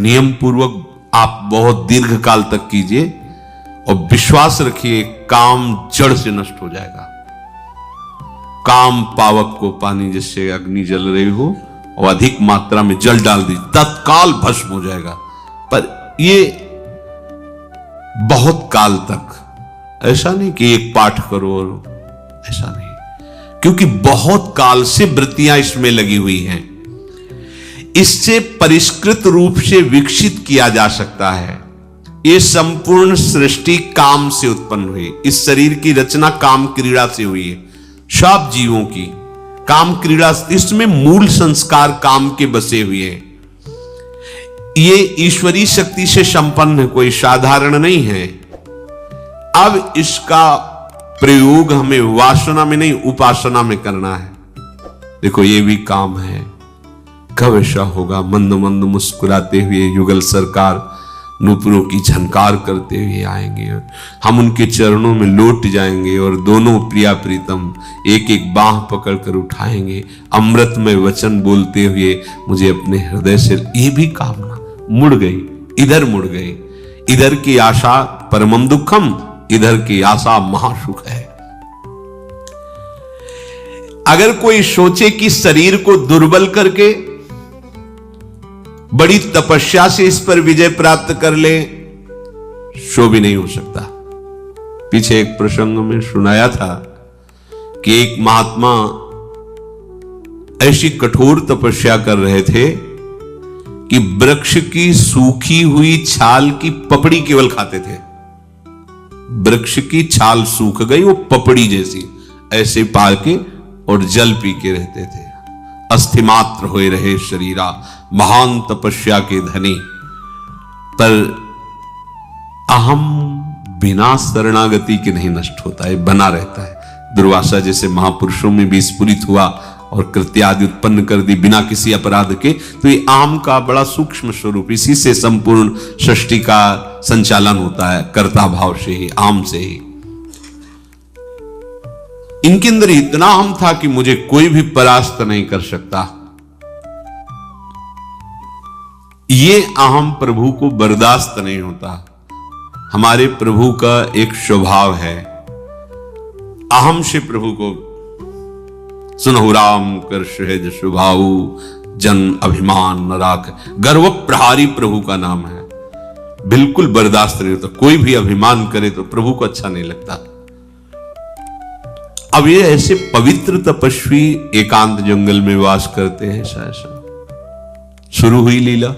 नियम पूर्वक आप बहुत दीर्घ काल तक कीजिए और विश्वास रखिए काम जड़ से नष्ट हो जाएगा। काम पावक को पानी जिससे अग्नि जल रही हो और अधिक मात्रा में जल डाल दी, तत्काल भस्म हो जाएगा। पर ये बहुत काल तक, ऐसा नहीं कि एक पाठ करो और ऐसा नहीं, क्योंकि बहुत काल से वृत्तियां इसमें लगी हुई हैं। इससे परिष्कृत रूप से विकसित किया जा सकता है। यह संपूर्ण सृष्टि काम से उत्पन्न हुई। इस शरीर की रचना काम क्रीड़ा से हुई है। सब जीवों की काम क्रीड़ा, इसमें मूल संस्कार काम के बसे हुए हैं। ये ईश्वरीय शक्ति से संपन्न है, कोई साधारण नहीं है। अब इसका प्रयोग हमें वासना में नहीं उपासना में करना है। देखो ये भी काम है। कब ऐसा होगा? मंद मंद मुस्कुराते हुए युगल सरकार नूपुरों की झनकार करते हुए आएंगे, हम उनके चरणों में लौट जाएंगे और दोनों प्रिया प्रीतम एक एक बाह पकड़कर उठाएंगे, अमृत में वचन बोलते हुए मुझे अपने हृदय से। ये भी कामना मुड़ गई, इधर मुड़ गई। इधर की आशा परमम दुखम, इधर की आशा महासुख है। अगर कोई सोचे कि शरीर को दुर्बल करके बड़ी तपस्या से इस पर विजय प्राप्त कर ले, सो भी नहीं हो सकता। पीछे एक प्रसंग में सुनाया था कि एक महात्मा ऐसी कठोर तपस्या कर रहे थे कि वृक्ष की सूखी हुई छाल की पपड़ी केवल खाते थे। वृक्ष की छाल सूख गई, वो पपड़ी जैसी ऐसे पाल के और जल पी के रहते थे। अस्थिमात्र होए रहे शरीरा, महान तपस्या के धनी। पर अहम बिना शरणागति के नहीं नष्ट होता है, बना रहता है। दुर्वासा जैसे महापुरुषों में भी स्फुरित हुआ और कृत्य आदि उत्पन्न कर दी बिना किसी अपराध के। तो ये आम का बड़ा सूक्ष्म स्वरूप, इसी से संपूर्ण सृष्टि का संचालन होता है, कर्ता भाव से ही, आम से ही। इनके अंदर इतना हम था कि मुझे कोई भी परास्त नहीं कर सकता। ये अहम प्रभु को बर्दाश्त नहीं होता। हमारे प्रभु का एक स्वभाव है, अहम से प्रभु को सुनहु राम कर सहज स्वभाव, जन अभिमान न राख। गर्व प्रहारी प्रभु का नाम है। बिल्कुल बर्दाश्त नहीं होता। कोई भी अभिमान करे तो प्रभु को अच्छा नहीं लगता। अब ये ऐसे पवित्र तपस्वी एकांत जंगल में वास करते हैं। ऐसा शुरू हुई लीला।